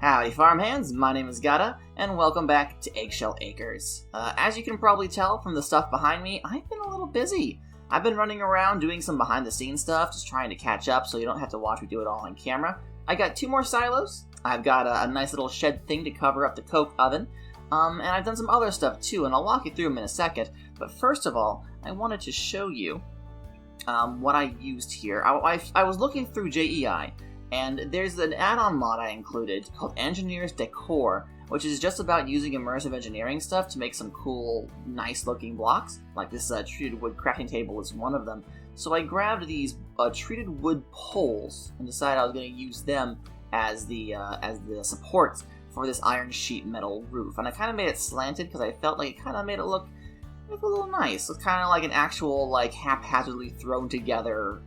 Howdy farmhands, my name is Gata, and welcome back to Eggshell Acres. As you can probably tell from the stuff behind me, I've been a little busy. I've been running around doing some behind-the-scenes stuff, just trying to catch up so you don't have to watch me do it all on camera. I got 2 more silos, I've got a nice little shed thing to cover up the coke oven, and I've done some other stuff too, and I'll walk you through them in a second. But first of all, I wanted to show you what I used here. I was looking through JEI, and there's an add-on mod I included called Engineer's Decor, which is just about using immersive engineering stuff to make some cool, nice-looking blocks. Like this treated wood crafting table is one of them. So I grabbed these treated wood poles and decided I was going to use them as the supports for this iron sheet metal roof. And I kind of made it slanted because I felt like it kind of made it look a little nice. It's kind of like an actual, like, haphazardly thrown together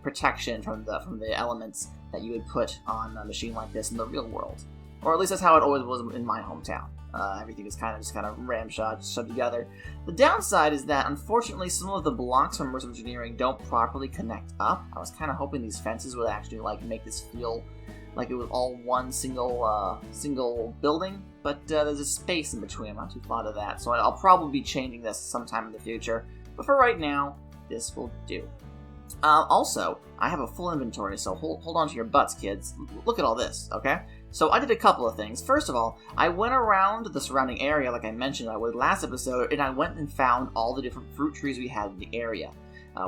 protection from the elements that you would put on a machine like this in the real world. Or at least that's how it always was in my hometown. Everything is kind of ramshot, shoved together. The downside is that, unfortunately, some of the blocks from immersive engineering don't properly connect up. I was kind of hoping these fences would actually make this feel like it was all one single building, but there's a space in between. I'm not too fond of that, so I'll probably be changing this sometime in the future. But for right now, this will do. Also, I have a full inventory, so hold on to your butts, kids. Look at all this, okay? So I did a couple of things. First of all, I went around the surrounding area, like I mentioned I would last episode, and I went and found all the different fruit trees we had in the area.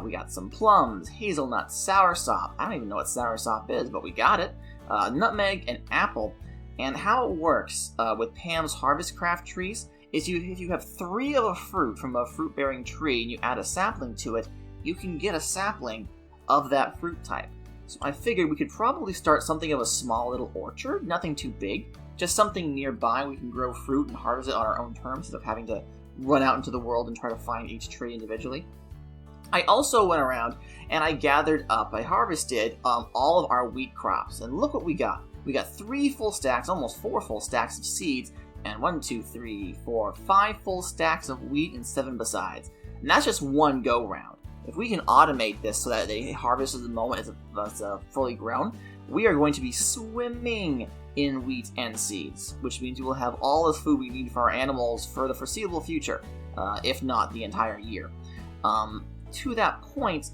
We got some plums, hazelnuts, soursop. I don't even know what soursop is, but we got it. Nutmeg and apple. And how it works with Pam's Harvest Craft trees is if you have 3 of a fruit from a fruit-bearing tree and you add a sapling to it, you can get a sapling of that fruit type. So I figured we could probably start something of a small little orchard, nothing too big, just something nearby we can grow fruit and harvest it on our own terms instead of having to run out into the world and try to find each tree individually. I also went around and I harvested all of our wheat crops, and look what we got. We got 3 full stacks, almost 4 full stacks of seeds, and 5 full stacks of wheat and 7 besides. And that's just one go round. If we can automate this so that they harvest at the moment it's fully grown, we are going to be swimming in wheat and seeds, which means we will have all the food we need for our animals for the foreseeable future, if not the entire year. To that point,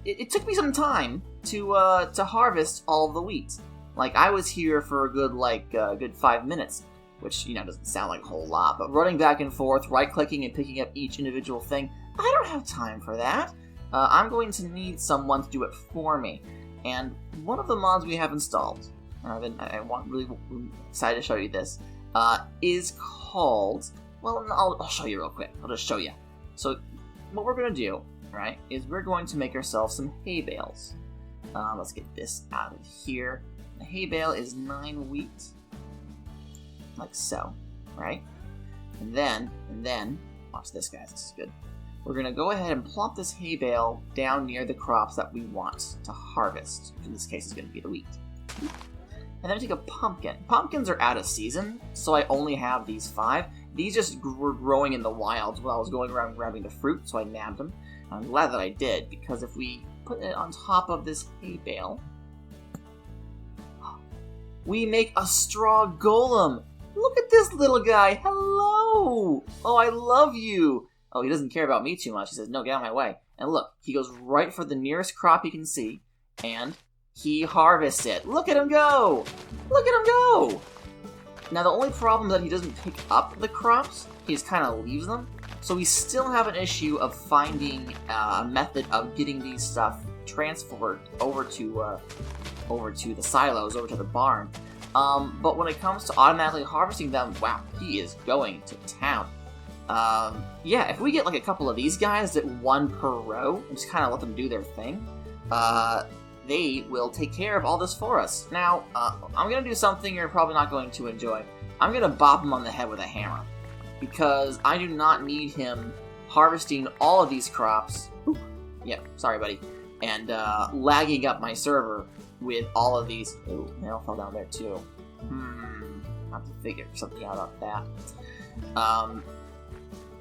it took me some time to harvest all of the wheat. Like, I was here for a good 5 minutes, which, doesn't sound like a whole lot, but running back and forth, right-clicking and picking up each individual thing, I don't have time for that. I'm going to need someone to do it for me. And one of the mods we have installed, and I'm really excited to show you this, is called, well, I'll show you real quick. I'll just show you. So what we're going to do, right, is we're going to make ourselves some hay bales. Let's get this out of here. The hay bale is 9 wheat, like so, right? And then, watch this, guys, this is good. We're going to go ahead and plop this hay bale down near the crops that we want to harvest, which in this case is going to be the wheat. And then take a pumpkin. Pumpkins are out of season, so I only have these 5. These just were growing in the wilds while I was going around grabbing the fruit, so I nabbed them. I'm glad that I did, because if we put it on top of this hay bale, we make a straw golem. Look at this little guy. Hello. Oh, I love you. Oh, he doesn't care about me too much. He says, no, get out of my way. And look, he goes right for the nearest crop he can see, and he harvests it. Look at him go! Look at him go! Now, the only problem is that he doesn't pick up the crops. He just kind of leaves them. So we still have an issue of finding a method of getting these stuff transferred over to the silos, over to the barn. But when it comes to automatically harvesting them, wow, he is going to town. Yeah, if we get like a couple of these guys that 1 per row and just kind of let them do their thing, they will take care of all this for us. Now, I'm going to do something you're probably not going to enjoy. I'm going to bop him on the head with a hammer, because I do not need him harvesting all of these crops. Ooh, yeah, sorry, buddy. And lagging up my server with all of these. Ooh, they all fell down there too. I have to figure something out about that.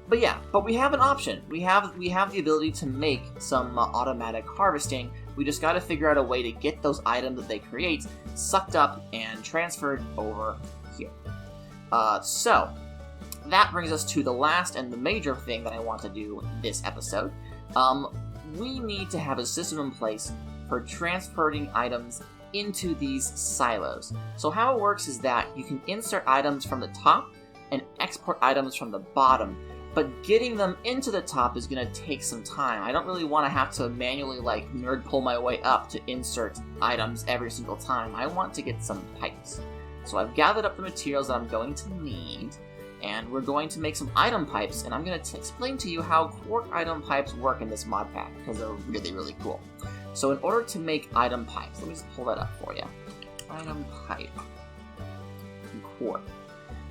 But we have an option. We have the ability to make some automatic harvesting We just got to figure out a way to get those items that they create sucked up and transferred over here. So that brings us to the last and the major thing that I want to do this episode. We need to have a system in place for transferring items into these silos. So how it works is that you can insert items from the top and export items from the bottom, but getting them into the top is going to take some time. I don't really want to have to manually nerd pull my way up to insert items every single time. I want to get some pipes. So I've gathered up the materials that I'm going to need, and we're going to make some item pipes, and I'm going to explain to you how quark item pipes work in this mod pack, because they're really, really cool. So in order to make item pipes, let me just pull that up for you. Item pipe. Quark.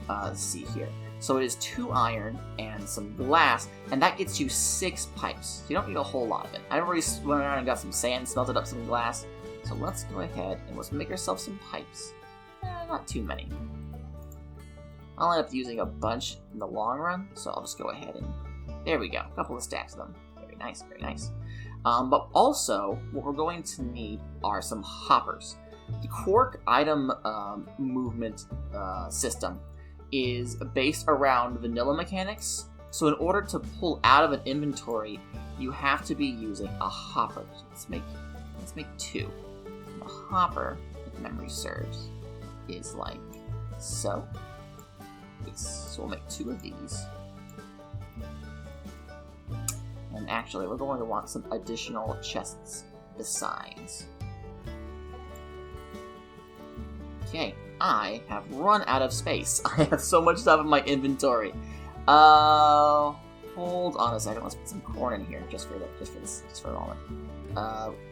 Let's see here. So it is 2 iron and some glass, and that gets you 6 pipes. So you don't need a whole lot of it. I already went around and got some sand, smelted up some glass. So let's go ahead and let's make ourselves some pipes. Not too many. I'll end up using a bunch in the long run, so I'll just go ahead and... There we go. A couple of stacks of them. Very nice, very nice. But also, what we're going to need are some hoppers. The quark item movement system is based around vanilla mechanics, so in order to pull out of an inventory, you have to be using a hopper. So let's make 2. A hopper, if memory serves, is like so. Yes, so we'll make 2 of these. And actually, we're going to want some additional chests besides. Okay, I have run out of space. I have so much stuff in my inventory. Hold on a second. Let's put some corn in here just for a moment.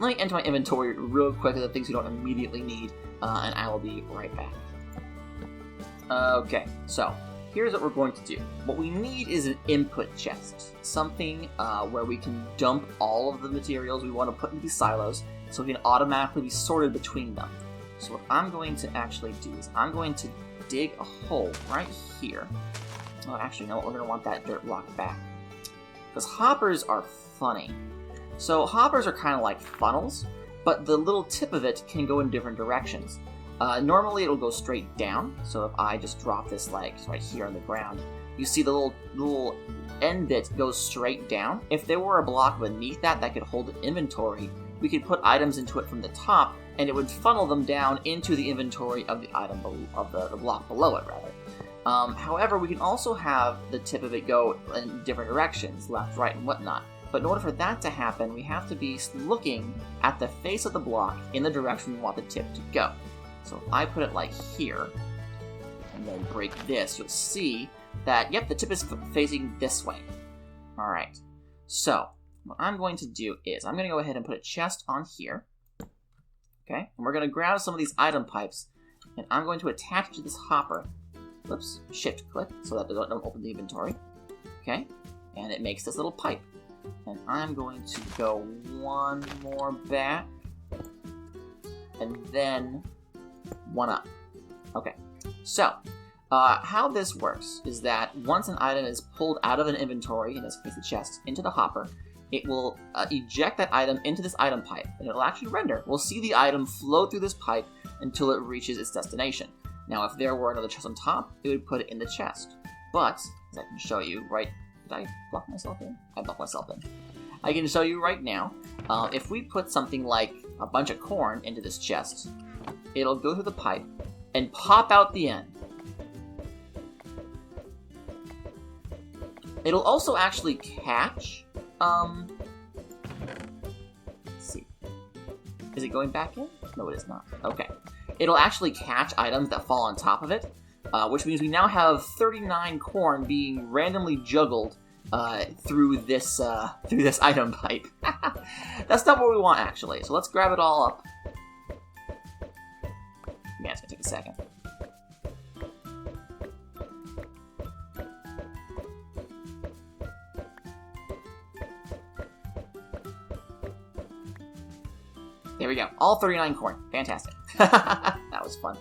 Let me enter my inventory real quick of the things we don't immediately need, and I will be right back. Okay, so here's what we're going to do. What we need is an input chest, something where we can dump all of the materials we want to put into these silos, so we can automatically be sorted between them. So what I'm going to actually do is I'm going to dig a hole right here. Oh, actually, no, we're going to want that dirt block back. Because hoppers are funny. So hoppers are kind of like funnels, but the little tip of it can go in different directions. Normally it'll go straight down, so if I just drop this right here on the ground, you see the little end bit goes straight down. If there were a block beneath that could hold an inventory, we could put items into it from the top, and it would funnel them down into the inventory of the item of the block below it, rather. However, we can also have the tip of it go in different directions, left, right, and whatnot. But in order for that to happen, we have to be looking at the face of the block in the direction we want the tip to go. So if I put it like here, and then break this, you'll see that, yep, the tip is facing this way. Alright, so what I'm going to do is I'm going to go ahead and put a chest on here. Okay, and we're going to grab some of these item pipes, and I'm going to attach to this hopper. Oops, shift click so that they don't open the inventory. Okay, and it makes this little pipe. And I'm going to go one more back, and then one up. Okay, so how this works is that once an item is pulled out of an inventory, in this case the chest, into the hopper, it will eject that item into this item pipe, and it'll actually render. We'll see the item flow through this pipe until it reaches its destination. Now, if there were another chest on top, it would put it in the chest. But, as I can show you, right... Did I block myself in? I blocked myself in. I can show you right now, if we put something like a bunch of corn into this chest, it'll go through the pipe and pop out the end. It'll also actually catch... let's see. Is it going back in? No, it is not. Okay. It'll actually catch items that fall on top of it, which means we now have 39 corn being randomly juggled through this item pipe. That's not what we want, actually. So let's grab it all up. Yeah, it's gonna take a second. There we go. All 39 corn. Fantastic. That was fun.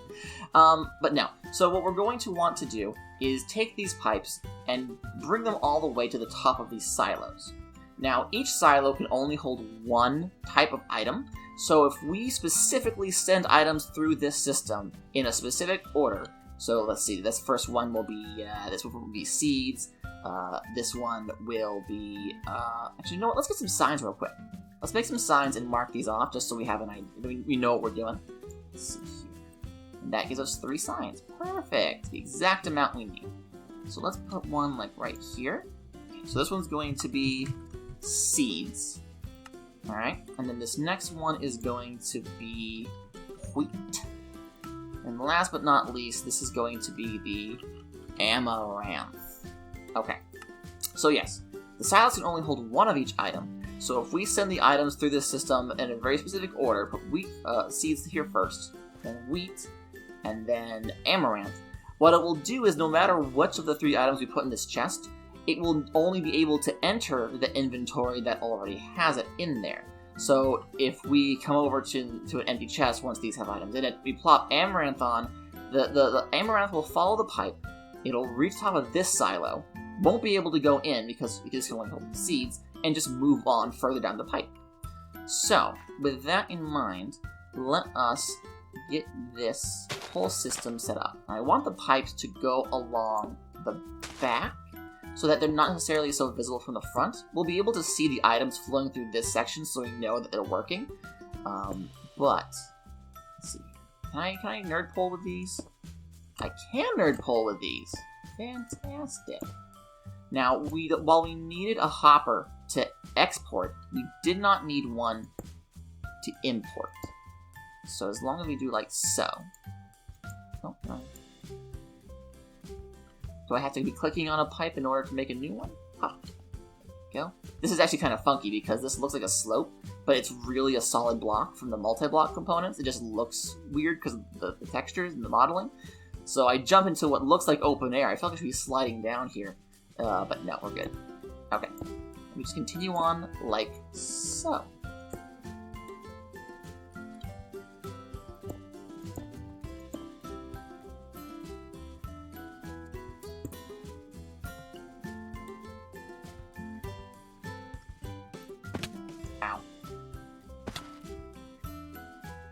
But no. So what we're going to want to do is take these pipes and bring them all the way to the top of these silos. Now, each silo can only hold one type of item, so if we specifically send items through this system in a specific order, so let's see, this first one will be seeds, this one will be, actually, you know what, let's get some signs real quick. Let's make some signs and mark these off just so we have an idea, we know what we're doing. Let's see here. And that gives us 3 signs. Perfect, the exact amount we need. So let's put one like right here. So this one's going to be seeds. Alright, and then this next one is going to be wheat. And last but not least, this is going to be the amaranth. Okay, so yes, the silos can only hold one of each item. So if we send the items through this system in a very specific order, put seeds here first, then wheat, and then amaranth, what it will do is no matter which of the 3 items we put in this chest, it will only be able to enter the inventory that already has it in there. So if we come over to an empty chest once these have items in it, we plop amaranth on, the amaranth will follow the pipe, it'll reach the top of this silo, won't be able to go in because it just can only hold seeds, and just move on further down the pipe. So, with that in mind, let us get this whole system set up. I want the pipes to go along the back, so that they're not necessarily so visible from the front. We'll be able to see the items flowing through this section so we know that they're working. But, let's see. Can I nerd pole with these? I can nerd pole with these. Fantastic. Now, while we needed a hopper to export, we did not need one to import. So as long as we do like so. Oh, no. Do I have to be clicking on a pipe in order to make a new one? Ah, there we go. This is actually kind of funky because this looks like a slope, but it's really a solid block from the multi-block components. It just looks weird because of the textures and the modeling. So I jump into what looks like open air. I feel like I should be sliding down here, but no, we're good. Okay, we just continue on like so.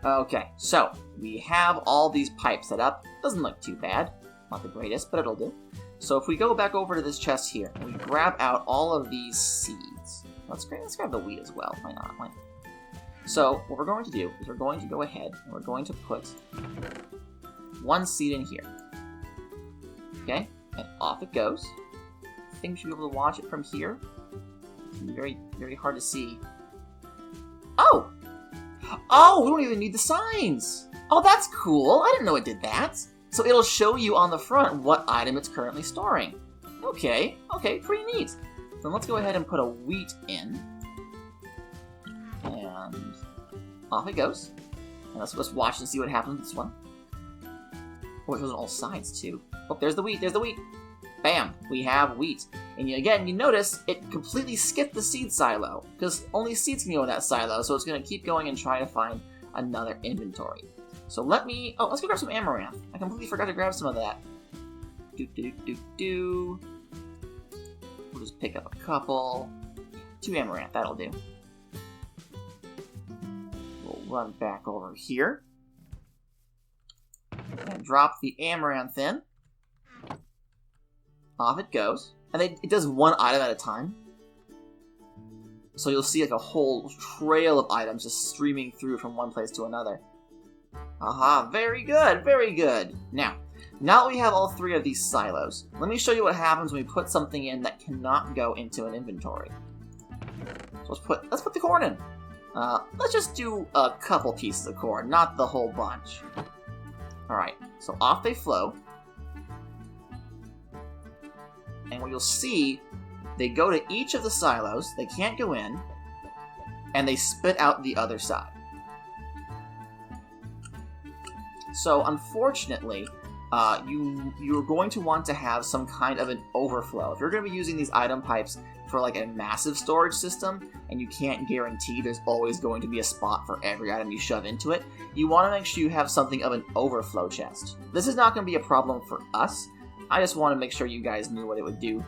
Okay, so we have all these pipes set up. Doesn't look too bad. Not the greatest, but it'll do. So if we go back over to this chest here, and we grab out all of these seeds. Let's grab the wheat as well. Why not? Why not? So what we're going to do is we're going to go ahead and we're going to put 1 seed in here. Okay, and off it goes. I think we should be able to watch it from here. It's very, very hard to see. Oh! Oh, we don't even need the signs! Oh, that's cool! I didn't know it did that! So it'll show you on the front what item it's currently storing. Okay, pretty neat. So let's go ahead and put a wheat in. And off it goes. And let's watch and see what happens with this one. Oh, it goes on all sides too. Oh, there's the wheat, Bam, we have wheat. And again, you notice it completely skipped the seed silo, because only seeds can go in that silo, so it's going to keep going and try to find another inventory. So let's go grab some amaranth. I completely forgot to grab some of that. We'll just pick up a couple. 2 amaranth, that'll do. We'll run back over here. And drop the amaranth in. Off it goes. And it does 1 item at a time. So you'll see like a whole trail of items just streaming through from one place to another. Aha, very good, very good. Now that we have all 3 of these silos, let me show you what happens when we put something in that cannot go into an inventory. So let's put the corn in. Let's just do a couple pieces of corn, not the whole bunch. Alright, so off they flow. And what you'll see, they go to each of the silos, they can't go in, and they spit out the other side. So unfortunately, you're going to want to have some kind of an overflow. If you're going to be using these item pipes for like a massive storage system, and you can't guarantee there's always going to be a spot for every item you shove into it, you want to make sure you have something of an overflow chest. This is not going to be a problem for us. I just want to make sure you guys knew what it would do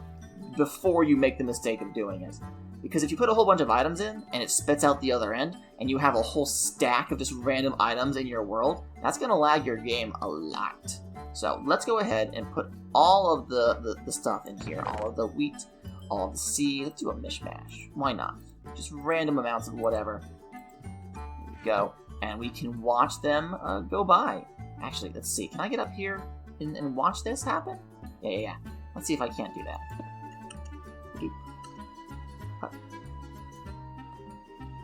before you make the mistake of doing it. Because if you put a whole bunch of items in, and it spits out the other end, and you have a whole stack of just random items in your world, that's going to lag your game a lot. So let's go ahead and put all of the stuff in here. All of the wheat, all of the seed. Let's do a mishmash. Why not? Just random amounts of whatever. There we go. And we can watch them go by. Actually, let's see. Can I get up here and watch this happen? Yeah. Let's see if I can't do that.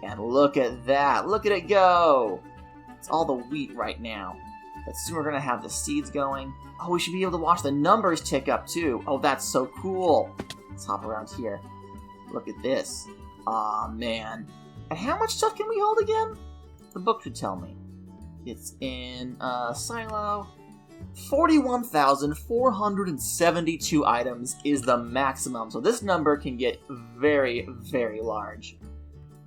And look at that. Look at it go. It's all the wheat right now. But soon we're going to have the seeds going. Oh, we should be able to watch the numbers tick up too. Oh, that's so cool. Let's hop around here. Look at this. Aw, man. And how much stuff can we hold again? The book should tell me. It's in silo. 41,472 items is the maximum. So this number can get very, very large.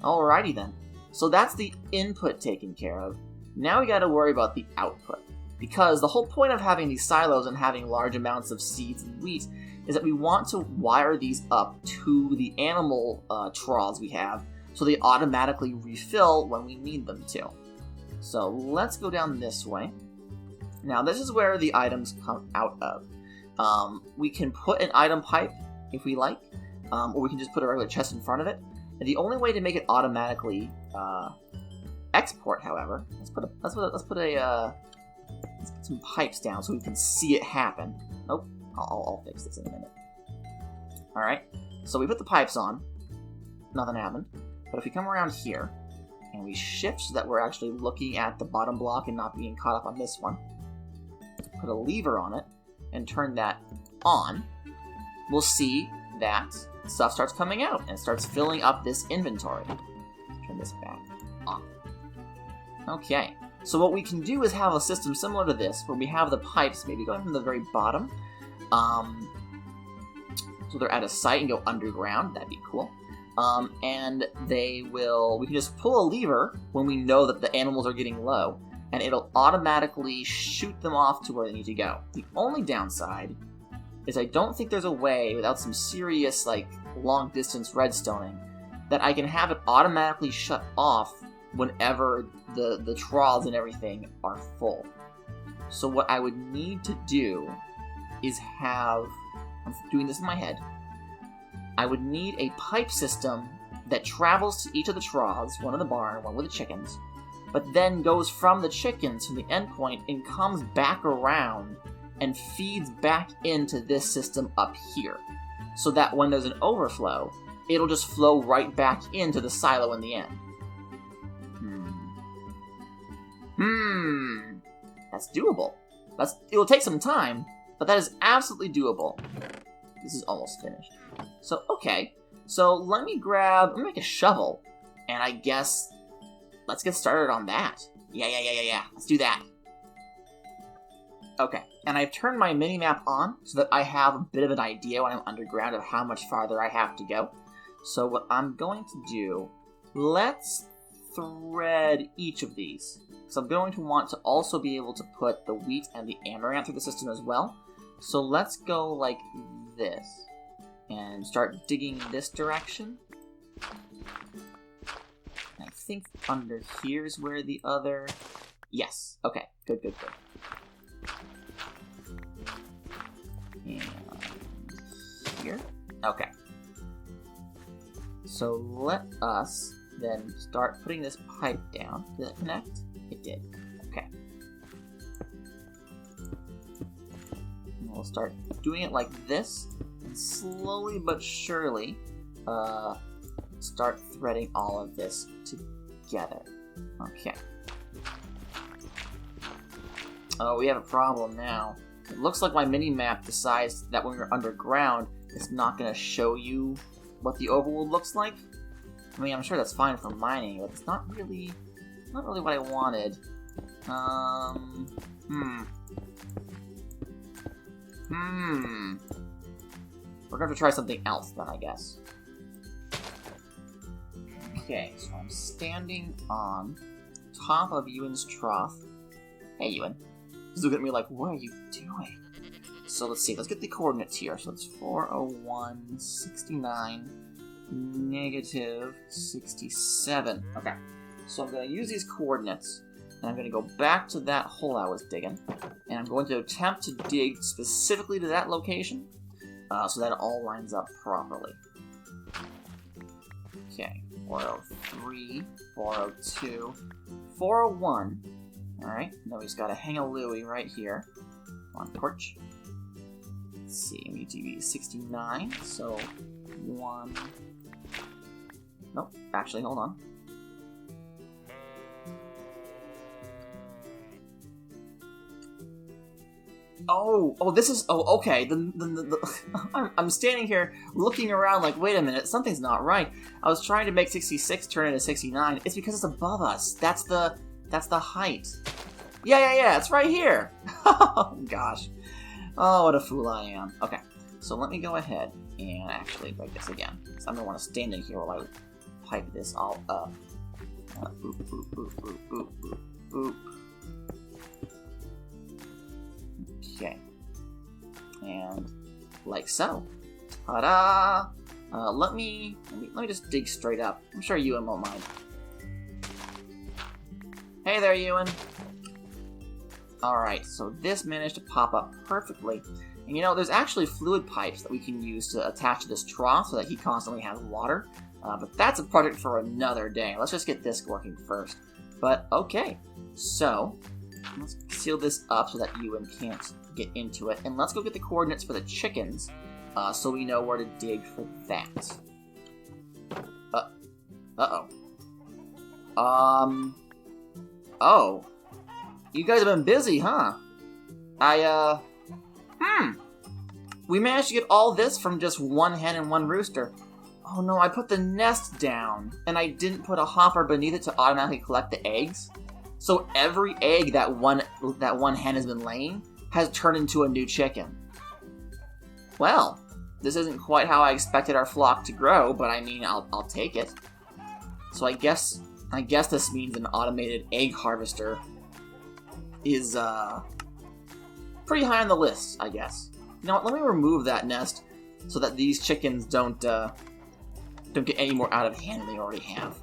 Alrighty then. So that's the input taken care of. Now we gotta worry about the output. Because the whole point of having these silos and having large amounts of seeds and wheat is that we want to wire these up to the animal troughs we have so they automatically refill when we need them to. So let's go down this way. Now this is where the items come out of. We can put an item pipe if we like, or we can just put a regular chest in front of it. And the only way to make it automatically export, however, let's put some pipes down so we can see it happen. Nope, I'll fix this in a minute. All right, so we put the pipes on. Nothing happened. But if we come around here and we shift so that we're actually looking at the bottom block and not being caught up on this one, put a lever on it and turn that on, we'll see that stuff starts coming out and it starts filling up this inventory. Turn this back off. Okay, so what we can do is have a system similar to this where we have the pipes maybe going from the very bottom. So they're at a site and go underground. That'd be cool. And we can just pull a lever when we know that the animals are getting low, and it'll automatically shoot them off to where they need to go. The only downside is I don't think there's a way, without some serious, long-distance redstoning, that I can have it automatically shut off whenever the troughs and everything are full. So what I would need to do is I'm doing this in my head, I would need a pipe system that travels to each of the troughs, one in the barn, one with the chickens, but then goes from the chickens from the endpoint and comes back around and feeds back into this system up here. So that when there's an overflow, it'll just flow right back into the silo in the end. That's doable. It'll take some time, but that is absolutely doable. This is almost finished. So, okay. So let me make a shovel, and I guess let's get started on that. Yeah. Let's do that. Okay, and I've turned my mini-map on so that I have a bit of an idea when I'm underground of how much farther I have to go. So what I'm going to do, let's thread each of these. So I'm going to want to also be able to put the wheat and the amaranth through the system as well. So let's go like this and start digging this direction. And I think under here is where the other... Yes. Okay. Good. And here. Okay. So let us then start putting this pipe down. Did it connect? It did. Okay. And we'll start doing it like this, and slowly but surely start threading all of this together. Okay. Oh, we have a problem now. It looks like my mini-map decides that when you're underground, it's not going to show you what the overworld looks like. I mean, I'm sure that's fine for mining, but it's not really what I wanted. We're going to try something else then, I guess. Okay, so I'm standing on top of Ewan's trough. Hey, Ewan. He's looking at me like, what are you doing? So let's see, let's get the coordinates here. So it's 401, 69, negative 67. Okay, so I'm going to use these coordinates, and I'm going to go back to that hole I was digging, and I'm going to attempt to dig specifically to that location, so that it all lines up properly. Okay, 403, 402, 401. Alright, now we just got to hang a Louie right here on porch. Let's see, we need to be 69, so 1. Nope, actually, hold on. Oh, this is, okay. I'm standing here looking around like, wait a minute, something's not right. I was trying to make 66 turn into 69. It's because it's above us. That's the height. Yeah, it's right here. Oh, gosh. Oh, what a fool I am. Okay, so let me go ahead and actually break this again. Because I don't want to stand in here while I pipe this all up. Boop, boop, boop, boop, boop, boop, boop. Okay. And like so. Ta-da! Let me just dig straight up. I'm sure Ewan won't mind. Hey there, Ewan. Alright, so this managed to pop up perfectly. And you know, there's actually fluid pipes that we can use to attach to this trough so that he constantly has water. But that's a project for another day. Let's just get this working first. But okay, so let's seal this up so that Ewan can't get into it. And let's go get the coordinates for the chickens so we know where to dig for that. Oh. You guys have been busy, huh? We managed to get all this from just one hen and one rooster. Oh no, I put the nest down, and I didn't put a hopper beneath it to automatically collect the eggs. So every egg that one hen has been laying has turned into a new chicken. Well, this isn't quite how I expected our flock to grow, but I mean, I'll take it. So I guess this means an automated egg harvester is pretty high on the list, I guess. You know what, let me remove that nest so that these chickens don't get any more out of hand than they already have.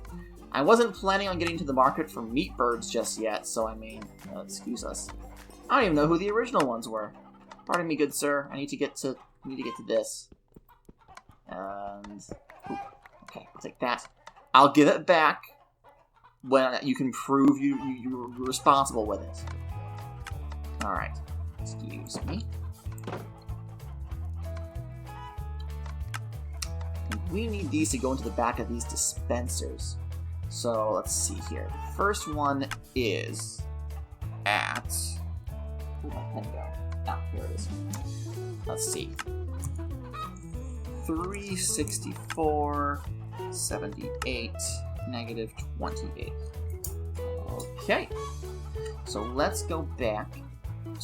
I wasn't planning on getting to the market for meat birds just yet, so I mean, excuse us. I don't even know who the original ones were. Pardon me, good sir. I need to get to this. And okay, I'll take that. I'll give it back when you can prove you're responsible with it. Alright. Excuse me. We need these to go into the back of these dispensers. So, let's see here. The first one is at... Where'd my pen go? Ah, here it is. Let's see. 364, 78, negative 28. Okay. So let's go back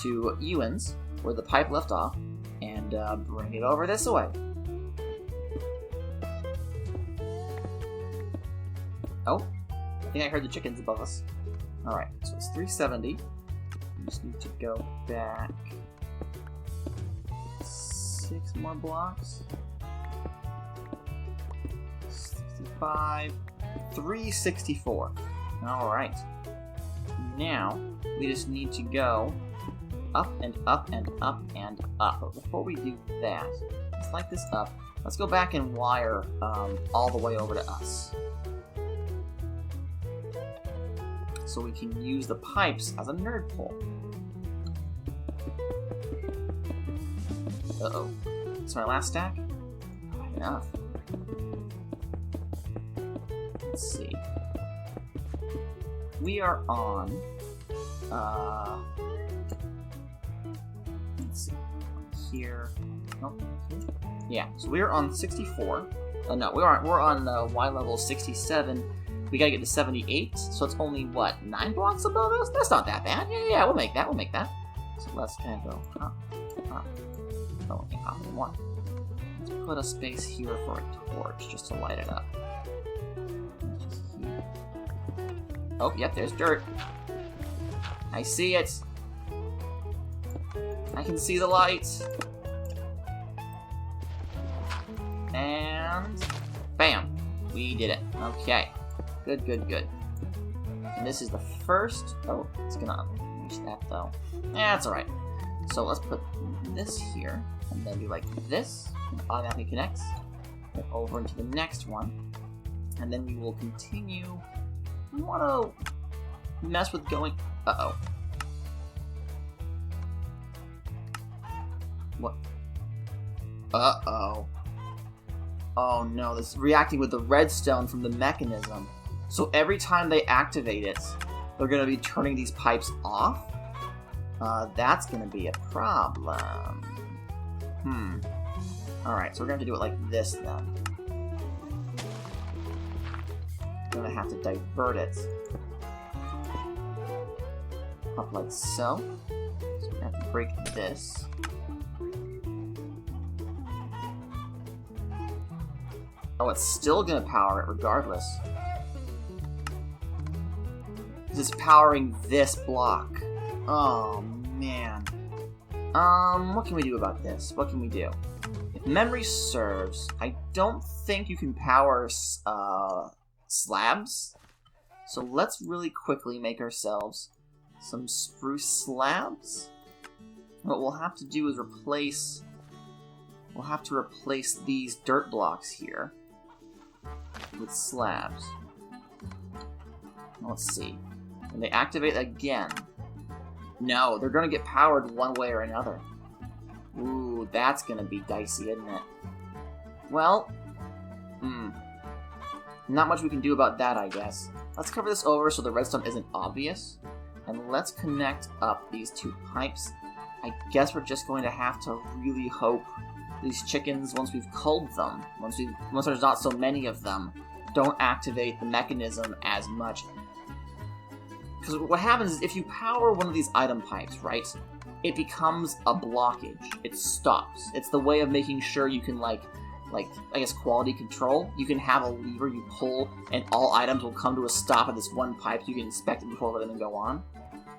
to Ewan's, where the pipe left off, and bring it over this way. Oh, I think I heard the chickens above us. Alright, so it's 370. We just need to go back 6 more blocks. 65. 364. Alright. Now, we just need to go up and up and up and up. But before we do that, let's light this up. Let's go back and wire all the way over to us. So we can use the pipes as a nerd pole. Uh-oh. Is my last stack? Not enough. Let's see. We are on... let's see. Here. Nope. Yeah, so we're on 64. No, we're on Y level 67. We gotta get to 78, so it's only, what, 9 blocks above us? That's not that bad. Yeah, we'll make that, So let's kind of go up. Oh, we can't hop anymore. Let's put a space here for a torch, just to light it up. Oh, yep, there's dirt. I see it. I can see the light. And... Bam! We did it. Okay. Good, good, good. And this is the first... Oh, it's gonna reach that, though. That's alright. So let's put this here, and then do like this. It automatically connects. Then over into the next one. And then we will continue... We want to mess with going... Uh-oh. What? Uh-oh. Oh no, this is reacting with the redstone from the mechanism. So every time they activate it, they're going to be turning these pipes off? That's going to be a problem. Alright, so we're going to have to do it like this then. We're going to have to divert it. Up like so. So we're going to have to break this. Oh, it's still going to power it regardless. This is powering this block. Oh, man. What can we do about this? What can we do? If memory serves, I don't think you can power, slabs. So let's really quickly make ourselves some spruce slabs. What we'll have to do is replace... We'll have to replace these dirt blocks here with slabs. Let's see. When they activate again... No, they're going to get powered one way or another. Ooh, that's going to be dicey, isn't it? Well, not much we can do about that, I guess. Let's cover this over so the redstone isn't obvious. And let's connect up these two pipes. I guess we're just going to have to really hope these chickens, once we've culled them, once there's not so many of them, don't activate the mechanism as much. Because what happens is if you power one of these item pipes, right, it becomes a blockage. It stops. It's the way of making sure you can, like I guess, quality control. You can have a lever you pull, and all items will come to a stop at this one pipe. So you can inspect it before letting them go on.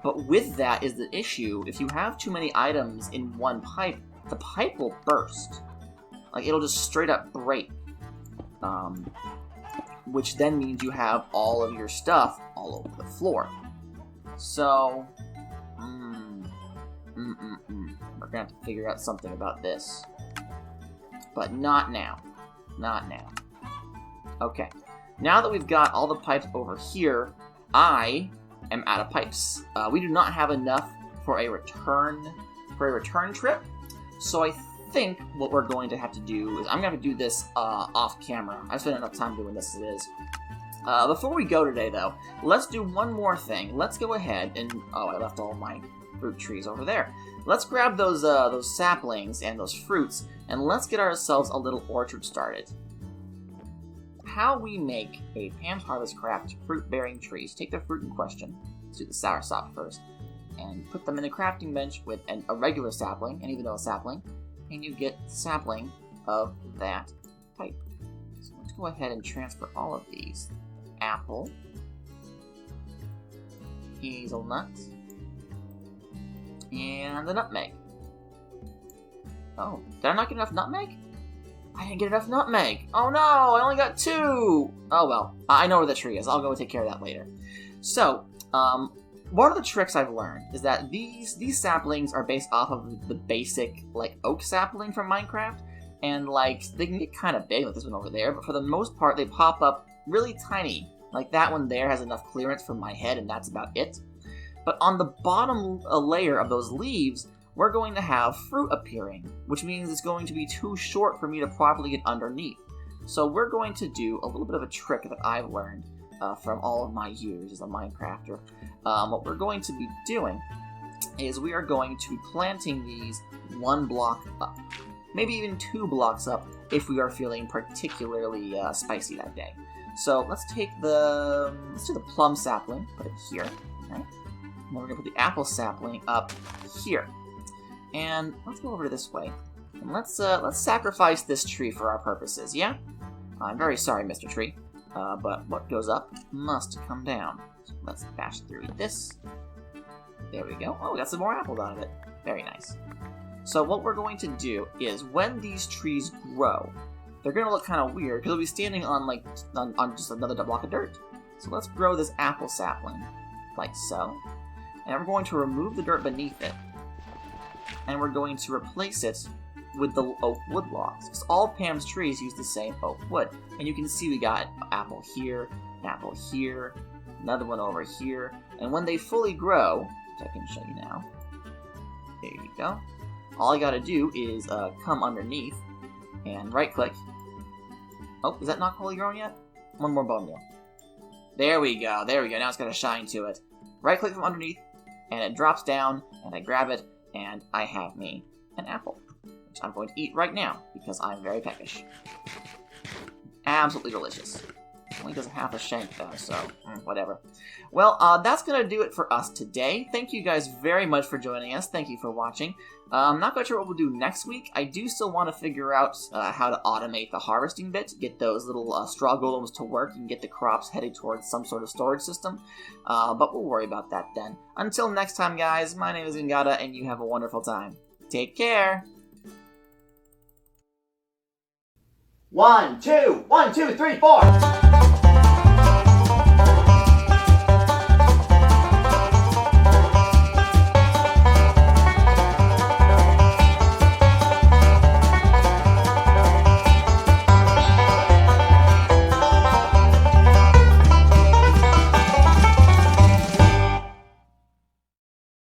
But with that is the issue. If you have too many items in one pipe, the pipe will burst. Like, it'll just straight up break. Which then means you have all of your stuff all over the floor. So, we're gonna have to figure out something about this. But not now. Not now. Okay. Now that we've got all the pipes over here, I am out of pipes. We do not have enough for a return trip. So I think what we're going to have to do is I'm going to do this off camera. I've spent enough time doing this as it is. Before we go today, though, let's do one more thing. Let's go ahead and... Oh, I left all my fruit trees over there. Let's grab those saplings and those fruits, and let's get ourselves a little orchard started. How we make a Pam's Harvest Craft fruit-bearing trees. Take the fruit in question. Let's do the soursop first. And put them in a crafting bench with a regular sapling, and even though a sapling, and you get the sapling of that type. So let's go ahead and transfer all of these. Apple, hazelnut, and the nutmeg. Oh, did I not get enough nutmeg? I didn't get enough nutmeg. Oh no, I only got 2. Oh well, I know where the tree is. I'll go take care of that later. So, one of the tricks I've learned is that these saplings are based off of the basic, like, oak sapling from Minecraft, and, like, they can get kind of big, like this one over there, but for the most part, they pop up really tiny. Like, that one there has enough clearance from my head, and that's about it. But on the bottom layer of those leaves, we're going to have fruit appearing, which means it's going to be too short for me to properly get underneath. So we're going to do a little bit of a trick that I've learned from all of my years as a Minecrafter. What we're going to be doing is we are going to be planting these 1 block up. Maybe even 2 blocks up if we are feeling particularly spicy that day. So let's do the plum sapling, put it here, okay? And then we're gonna put the apple sapling up here. And let's go over this way. And let's sacrifice this tree for our purposes, yeah? I'm very sorry, Mr. Tree, but what goes up must come down. So let's bash through this. There we go. Oh, we got some more apples out of it. Very nice. So what we're going to do is when these trees grow, they're gonna look kind of weird because they'll be standing on like on just another block of dirt. So let's grow this apple sapling, like so. And we're going to remove the dirt beneath it. And we're going to replace it with the oak wood logs. Because all Pam's trees use the same oak wood. And you can see we got apple here, another one over here. And when they fully grow, which I can show you now. There you go. All I gotta do is come underneath and right click. Oh, is that not fully grown yet? One more bone meal. There we go, now it's got a shine to it. Right click from underneath, and it drops down, and I grab it, and I have me an apple, which I'm going to eat right now, because I'm very peckish. Absolutely delicious. Only does half a shank though, so whatever. Well, that's going to do it for us today. Thank you guys very much for joining us. Thank you for watching. I'm not quite sure what we'll do next week. I do still want to figure out how to automate the harvesting bit, get those little straw golems to work and get the crops headed towards some sort of storage system. But we'll worry about that then. Until next time, guys, my name is Ngata, and you have a wonderful time. Take care! 1, 2, 1, 2, 3, 4!